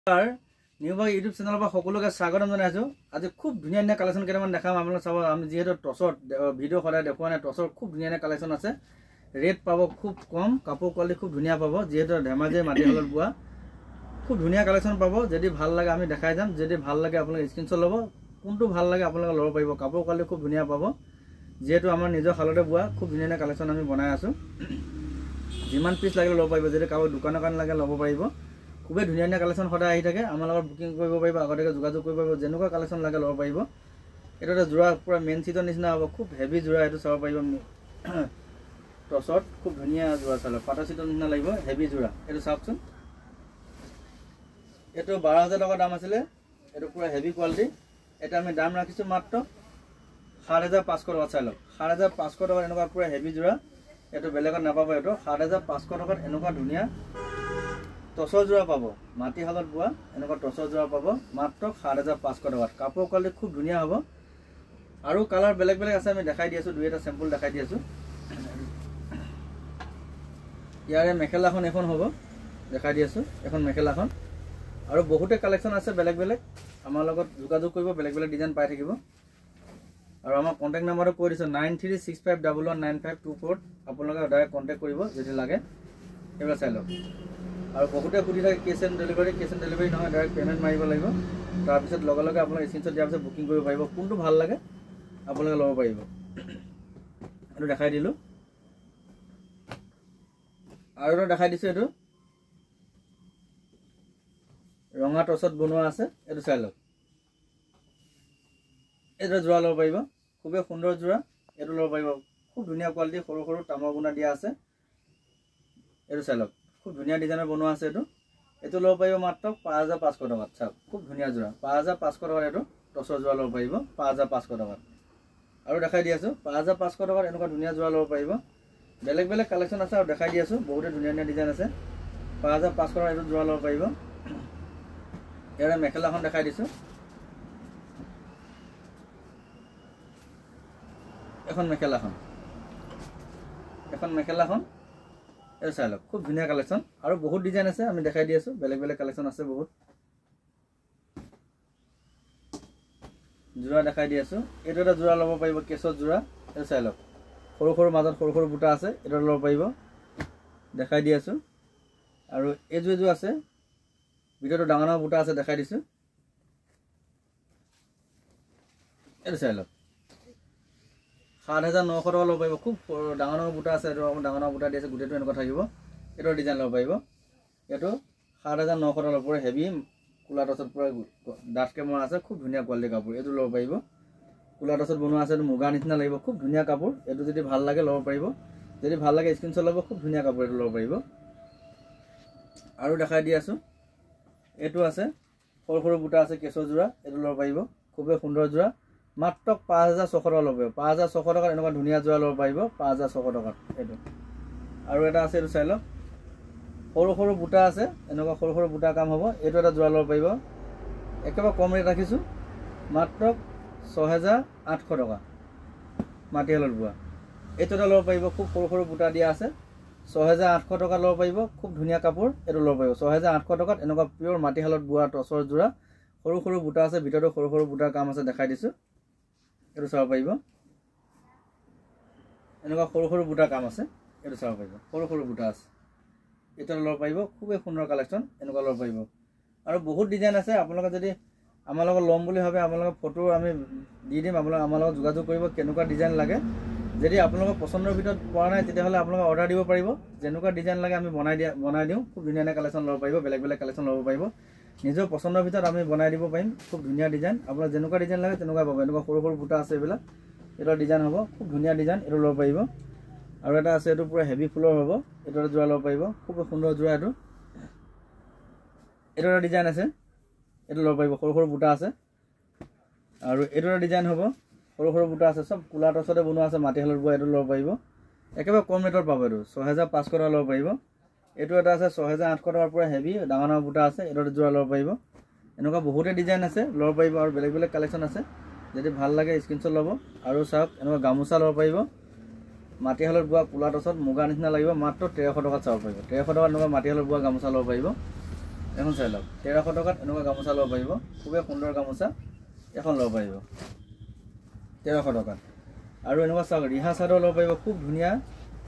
নিউবাগ YouTube চেনেলৰ পৰা সকলোকে স্বাগতম জনাইছোঁ। আজি খুব ধুনীয়া ধুনীয়া কালেকশ্যন কেইটামান দেখাম আপোনালোকে চাব। আমি যিহেতু টচৰ ভিডিঅ' সদায় দেখুওৱা নাই, টচৰ খুব ধুনীয়া ধুনীয়া কালেকশ্যন আছে। ৰেট পাব খুব কম, কাপোৰ কোৱালিটি খুব ধুনীয়া পাব। যিহেতু ধেমাজি মাটিশালত বোৱা খুব ধুনীয়া কালেকশ্যন পাব। যদি ভাল লাগে আমি দেখাই যাম, যদি ভাল লাগে আপোনালোকে স্ক্ৰীনশ্বট ল'ব, কোনটো ভাল লাগে আপোনালোকে ল'ব পাৰিব। কাপোৰ কোৱালিটি খুব ধুনীয়া পাব। যিহেতু আমাৰ নিজৰ শালতে বোৱা খুব ধুনীয়া ধুনীয়া কালেকশ্যন আমি বনাই আছোঁ। যিমান পিচ লাগিলে ল'ব পাৰিব, যদি কাৰোবাৰ দোকানৰ কাৰণে লাগে ল'ব পাৰিব। খুবেই ধুনীয়া ধুনীয়া কালেকশ্যন সদায় আহি থাকে। আমাৰ লগত বুকিং কৰিব পাৰিব, আগতীয়াকৈ যোগাযোগ কৰিব পাৰিব। যেনেকুৱা কালেকশ্যন লাগে ল'ব পাৰিব। এইটো এটা যোৰা পূৰা মেইন চিটৰ নিচিনা হ'ব, খুব হেভি যোৰা। এইটো চাব পাৰিব টচত খুব ধুনীয়া যোৰা চালে পাটা চিটৰ নিচিনা লাগিব, হেভি যোৰা। এইটো চাওকচোন, এইটো 12,000 টকা দাম আছিলে। এইটো পূৰা হেভি কোৱালিটি। এটা আমি দাম ৰাখিছোঁ মাত্ৰ 7,500 টকা। চাই লওক, 7,500 টকাত এনেকুৱা পূৰা হেভি যোৰা। এইটো বেলেগত নাপাব। এইটো 7,500 টকাত এনেকুৱা ধুনীয়া টচৰ যোৰা পাব। মাটিশালত বোৱা এনেকুৱা টচৰ যোৰা পাব মাত্ৰ 7,500 টকাত। কাপোৰ কোৱালিটি খুব ধুনীয়া হ'ব। আৰু কালাৰ বেলেগ বেলেগ আছে, আমি দেখাই দি আছোঁ। দুই এটা চেম্পল দেখাই দি আছোঁ। ইয়াৰে মেখেলাখন এখন হ'ব, দেখাই দি আছোঁ। এখন মেখেলাখন আৰু বহুতে কালেকশ্যন আছে বেলেগ বেলেগ। আমাৰ লগত যোগাযোগ কৰিব, বেলেগ বেলেগ ডিজাইন পাই থাকিব। আৰু আমাৰ কণ্টেক্ট নাম্বাৰটো কৈ দিছোঁ 9365119524। আপোনালোকে ডাইৰেক্ট কণ্টেক্ট কৰিব যদি লাগে। এইবিলাক চাই লওক। আৰু বহুতে সুধি থাকে cash on delivery. Cash on delivery নহয়, ডাইৰেক্ট পে'মেণ্ট মাৰিব লাগিব। তাৰপিছত লগে লগে আপোনালোকে স্ক্ৰীনশ্বট দিয়াৰ পিছত বুকিং কৰিব পাৰিব। কোনটো ভাল লাগে আপোনালোকে ল'ব পাৰিব। এইটো দেখাই দিলোঁ। আৰু এটা দেখাই দিছোঁ। এইটো ৰঙা টচত বনোৱা আছে। এইটো চাই লওক। এইটো যোৰা ল'ব পাৰিব, খুবেই সুন্দৰ যোৰা। এইটো ল'ব পাৰিব, খুব ধুনীয়া কোৱালিটি। সৰু সৰু তামৰ গুণা দিয়া আছে। এইটো চাই লওক, খুব ধুনীয়া ডিজাইনৰ বনোৱা আছে। এইটো ল'ব পাৰিব মাত্ৰ 5,500 টকাত। চাওক, খুব ধুনীয়া যোৰা। 5,500 টকাত এইটো টচৰ যোৰা ল'ব পাৰিব, 5,500 টকাত। আৰু দেখাই দি আছোঁ 5,500 টকাত এনেকুৱা ধুনীয়া যোৰা ল'ব পাৰিব। বেলেগ বেলেগ কালেকশ্যন আছে আৰু দেখাই দি আছোঁ। বহুতে ধুনীয়া ধুনীয়া ডিজাইন আছে। 5,500 টকাত এইটো যোৰা ল'ব পাৰিব। ইয়াৰে মেখেলাখন দেখাই দিছোঁ। এখন মেখেলাখন এইটো চাই লওক, খুব ধুনীয়া কালেকশ্যন। আৰু বহুত ডিজাইন আছে, আমি দেখাই দি আছোঁ। বেলেগ বেলেগ কালেকশ্যন আছে বহুত। যোৰা দেখাই দি আছোঁ। এইটো এটা যোৰা ল'ব পাৰিব, কেছৰ যোৰা। এইটো চাই লওক, সৰু সৰু মাজত সৰু সৰু বুটা আছে। এইটো ল'ব পাৰিব, দেখাই দি আছোঁ। আৰু এইযোৰ আছে, ভিতৰতো ডাঙৰ ডাঙৰ বুটা আছে, দেখাই দিছোঁ। এইটো চাই লওক, 7,900 টকা ল'ব পাৰিব। খুব ডাঙৰ ডাঙৰ বুটা আছে। এইটো ডাঙৰ ডাঙৰ বুটা দি আছে, গোটেইটো এনেকুৱা থাকিব। এইটো ডিজাইন ল'ব পাৰিব। এইটো 7,900 টকা ল'ব। হেভি কোলা টচত পূৰা ডাঠকৈ মৰা আছে, খুব ধুনীয়া কোৱালিটি কাপোৰ। এইটো ল'ব পাৰিব, কোলা টচত বনোৱা আছে। এইটো মুগা নিচিনা লাগিব, খুব ধুনীয়া কাপোৰ। এইটো যদি ভাল লাগে ল'ব পাৰিব। যদি ভাল লাগে স্ক্ৰীনশ্বট ল'ব, খুব ধুনীয়া কাপোৰ। এইটো ল'ব পাৰিব। আৰু দেখাই দি আছোঁ। এইটো আছে, সৰু সৰু বুটা আছে, কেঁচৰ যোৰা। এইটো ল'ব পাৰিব, খুবেই সুন্দৰ যোৰা। মাত্ৰ 5,600 টকা ল'ব পাৰিব। 5,600 টকাত এনেকুৱা ধুনীয়া যোৰা ল'ব পাৰিব, 5,600 টকাত এইটো। আৰু এটা আছে, এইটো চাই লওক, সৰু সৰু বুটা আছে। এনেকুৱা সৰু সৰু বুটা কাম হ'ব। এইটো এটা যোৰা ল'ব পাৰিব। একেবাৰে কম ৰেট ৰাখিছোঁ, মাত্ৰ 6,800 টকা। মাটিশালত বোৱা এইটো এটা ল'ব পাৰিব, খুব সৰু সৰু বুটা দিয়া আছে। 6,800 টকা ল'ব পাৰিব, খুব ধুনীয়া কাপোৰ। এইটো ল'ব পাৰিব 6,800 টকাত। এনেকুৱা পিয়ৰ মাটিশালত বোৱা টচৰ যোৰা। সৰু সৰু বুটা আছে, ভিতৰতো সৰু সৰু বুটাৰ কাম আছে, দেখাই দিছোঁ। এইটো চাব পাৰিব, এনেকুৱা সৰু সৰু বুটাৰ কাম আছে। এইটো চাব পাৰিব, সৰু সৰু বুটা আছে। এইটো ল'ব পাৰিব, খুবেই সুন্দৰ কালেকশ্যন। এনেকুৱা ল'ব পাৰিব। আৰু বহুত ডিজাইন আছে। আপোনালোকে যদি আমাৰ লগত ল'ম বুলি ভাবে, আপোনালোকৰ ফটো আমি দি দিম। আপোনালোকে আমাৰ লগত যোগাযোগ কৰিব, কেনেকুৱা ডিজাইন লাগে। যদি আপোনালোকৰ পচন্দৰ ভিতৰত পোৱা নাই, তেতিয়াহ'লে আপোনালোকে অৰ্ডাৰ দিব পাৰিব। যেনেকুৱা ডিজাইন লাগে আমি বনাই দিওঁ। খুব ধুনীয়া ধুনীয়া কালেকশ্যন ল'ব পাৰিব, বেলেগ বেলেগ কালেকশ্যন ল'ব পাৰিব। নিজৰ পচন্দৰ ভিতৰত আমি বনাই দিব পাৰিম। খুব ধুনীয়া ডিজাইন, আপোনাৰ যেনেকুৱা ডিজাইন লাগে তেনেকুৱা পাব। এনেকুৱা সৰু সৰু বুটা আছে, এইবিলাক এইটো ডিজাইন হ'ব, খুব ধুনীয়া ডিজাইন। এইটো ল'ব পাৰিব। আৰু এটা আছে, এইটো পূৰা হেভি ফুলৰ হ'ব। এইটো এটা যোৰা ল'ব পাৰিব, খুব সুন্দৰ যোৰা। এইটো এটা ডিজাইন আছে, এইটো ল'ব পাৰিব। সৰু সৰু বুটা আছে। আৰু এইটো এটা ডিজাইন হ'ব, সৰু সৰু বুটা আছে। চব কোলা টচতে বনোৱা আছে, মাটিশালত বোৱা। এইটো ল'ব পাৰিব, একেবাৰে কম ৰেটত পাব। এইটো 6,500 টকা ল'ব পাৰিব। এইটো এটা আছে 6,800 টকাৰ পৰা হেভি ডাঙৰ ডাঙৰ বুটা আছে। এইটো যোৰা ল'ব পাৰিব। এনেকুৱা বহুতে ডিজাইন আছে, ল'ব পাৰিব। আৰু বেলেগ বেলেগ কালেকশ্যন আছে। যদি ভাল লাগে স্ক্ৰীনশ্বট ল'ব। আৰু চাওক, এনেকুৱা গামোচা ল'ব পাৰিব, মাটিশালত বোৱা কোলা টচত মুগা নিচিনা লাগিব। মাত্ৰ 1,300 টকাত চাব পাৰিব। 1,300 টকাত এনেকুৱা মাটিশালত বোৱা গামোচা ল'ব পাৰিব। এখন চাই লওক 1300 টকাত এনেকুৱা গামোচা ল'ব পাৰিব খুবেই সুন্দৰ গামোচা এখন ল'ব পাৰিব 1300 টকাত আৰু এনেকুৱা চাওক ৰিহা চাদৰ ল'ব পাৰিব খুব ধুনীয়া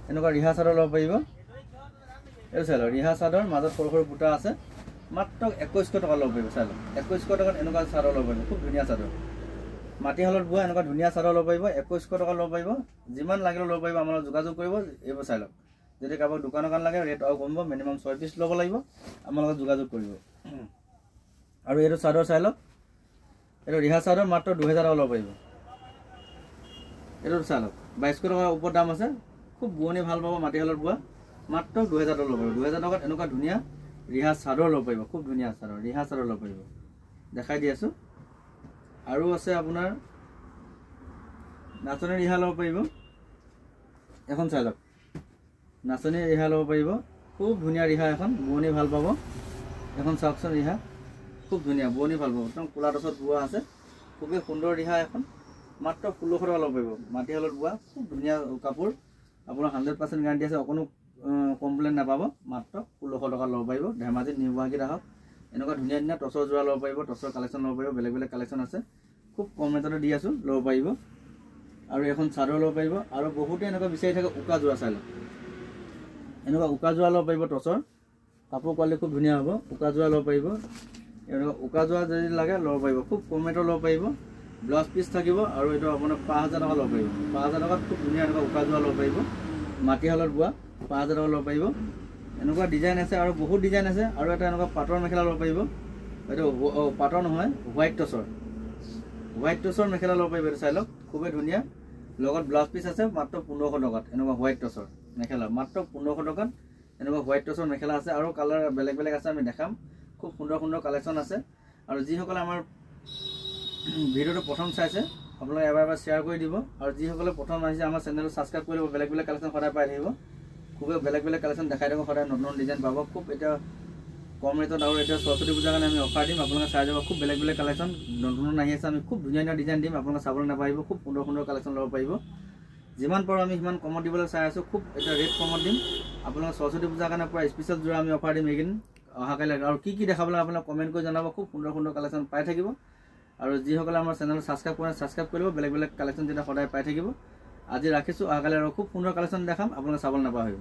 এনেকুৱা ৰিহা চাদৰ ল'ব পাৰিব এই চাই লওক ৰিহা চাদৰ মাজত সৰু সৰু বুটা আছে মাত্ৰ 2100 টকা ল'ব পাৰিব চাই লওক 2100 টকাত এনেকুৱা চাদৰ ল'ব পাৰিব খুব ধুনীয়া চাদৰ মাটিশালত বোৱা এনেকুৱা ধুনীয়া চাদৰ ল'ব পাৰিব 2100 টকা ল'ব পাৰিব যিমান লাগিলে ল'ব পাৰিব আমাৰ যোগাযোগ কৰিব এইবোৰ চাই লওক যদি কাৰোবাক দোকানৰ কাৰণে লাগে ৰেট আৰু কমিব মিনিমাম 6 পিচ ল'ব লাগিব আমাৰ লগত যোগাযোগ কৰিব আৰু এইটো চাদৰ চাই লওক এইটো ৰিহা চাদৰ মাত্ৰ 2000 টকা ল'ব পাৰিব এইটো চাই লওক 2200 টকাৰ ওপৰত দাম আছে খুব বোৱনি ভাল পাব মাটিশালত বোৱা মাত্ৰ 2000 টকা ল'ব পাৰিব 2000 টকাত এনেকুৱা ধুনীয়া ৰিহা চাদৰ ল'ব পাৰিব খুব ধুনীয়া চাদৰ ৰিহা চাদৰ ল'ব পাৰিব দেখাই দি আছোঁ আৰু আছে আপোনাৰ নাচনী ৰিহা ল'ব পাৰিব এখন চাই লওক নাচনী ৰিহা ল'ব পাৰিব খুব ধুনীয়া ৰিহা এখন বোৱনি ভাল পাব এখন চাওকচোন ৰিহা খুব ধুনীয়া বোৱনি ভাল পাব একদম কোলা টছত বোৱা আছে খুবেই সুন্দৰ ৰিহা এখন মাত্ৰ 1600 টকা ল'ব পাৰিব মাটিশালত বোৱা খুব ধুনীয়া কাপোৰ আপোনাৰ 100% গ্যাৰাণ্টি আছে অকণো কমপ্লেইন নাপাব মাত্ৰ 1600 টকা ল'ব পাৰিব ধেমাজিত নিউ গুৱাহাটীত আহক এনেকুৱা ধুনীয়া ধুনীয়া টচৰ যোৰা ল'ব পাৰিব টচৰ কালেকশ্যন ল'ব পাৰিব বেলেগ বেলেগ কালেকশ্যন আছে খুব কম ৰেটতে দি আছোঁ ল'ব পাৰিব আৰু এখন চাদৰ ল'ব পাৰিব আৰু বহুতে এনেকুৱা বিচাৰি থাকে উকা যোৰা চাই লওক এনেকুৱা উকা যোৰা ল'ব পাৰিব টচৰ কাপোৰ কোৱালিটি খুব ধুনীয়া হ'ব উকা যোৰা ল'ব পাৰিব এনেকুৱা উকা যোৰা যদি লাগে ল'ব পাৰিব খুব কম ৰেটত ল'ব পাৰিব ব্লাউজ পিচ থাকিব আৰু এইটো আপোনাৰ 5000 টকা ল'ব পাৰিব 5000 টকাত খুব ধুনীয়া এনেকুৱা উকা যোৰা ল'ব পাৰিব মাটিশালত বোৱা 5000 টকা ল'ব পাৰিব এনেকুৱা ডিজাইন আছে আৰু বহুত ডিজাইন আছে আৰু এটা এনেকুৱা পাটৰ মেখেলা ল'ব পাৰিব এইটো পাটৰ নহয় হোৱাইট টচৰ মেখেলা ল'ব পাৰিব এইটো চাই লওক খুবেই ধুনীয়া লগত ব্লাউজ পিচ আছে মাত্ৰ 1500 টকাত এনেকুৱা হোৱাইট টচৰ মেখেলা মাত্ৰ 1500 টকাত এনেকুৱা হোৱাইট টচৰ মেখেলা আছে আৰু কালাৰ বেলেগ বেলেগ আছে আমি দেখাম খুব সুন্দৰ সুন্দৰ কালেকশ্যন আছে আৰু যিসকলে আমাৰ ভিডিঅ'টো প্ৰথম চাইছে আপোনালোকে এবাৰ শ্বেয়াৰ কৰি দিব আৰু যিসকলে প্ৰথম আহিছে আমাৰ চেনেলটো ছাবস্ক্ৰাইব কৰি ল'ব বেলেগ বেলেগ কালেকশ্যন সদায় পাই থাকিব খুবেই বেলেগ বেলেগ কালেকশ্যন দেখাই দিব সদায় নতুন নতুন ডিজাইন পাব খুব এতিয়া কম ৰেটত আৰু এতিয়া সৰস্বতী পূজাৰ কাৰণে আমি অফাৰ দিম আপোনালোকে চাই যাব খুব বেলেগ বেলেগ কালেকশ্যন নতুন নতুন আহি আছে আমি খুব ধুনীয়া ধুনীয়া ডিজাইন দিম আপোনালোকে চাবলৈ নাপাৰিব খুব সুন্দৰ সুন্দৰ কালেকশ্যন ল'ব পাৰিব যিমান পাৰোঁ আমি সিমান কমত দিবলৈ চাই আছোঁ খুব এতিয়া ৰেট কমত দিম আপোনালোকে সৰস্বতী পূজাৰ কাৰণে পুৰা স্পেচিয়েল যোৰা আমি অফাৰ দিম এইকেইদিন অহাকালি আৰু কি দেখাবলৈ আপোনালোকে কমেণ্ট কৰি জনাব খুব সুন্দৰ সুন্দৰ কালেকশ্যন পাই থাকিব আৰু যিসকলে আমাৰ চেনেল ছাবস্ক্ৰাইব কৰে ছাবস্ক্ৰাইব কৰিব বেলেগ বেলেগ কালেকশ্যন যেতিয়া সদায় পাই থাকিব আজি ৰাখিছোঁ অহাকালি আৰু খুব সুন্দৰ কালেকশ্যন দেখাম আপোনালোকে চাবলৈ নাপাহৰিব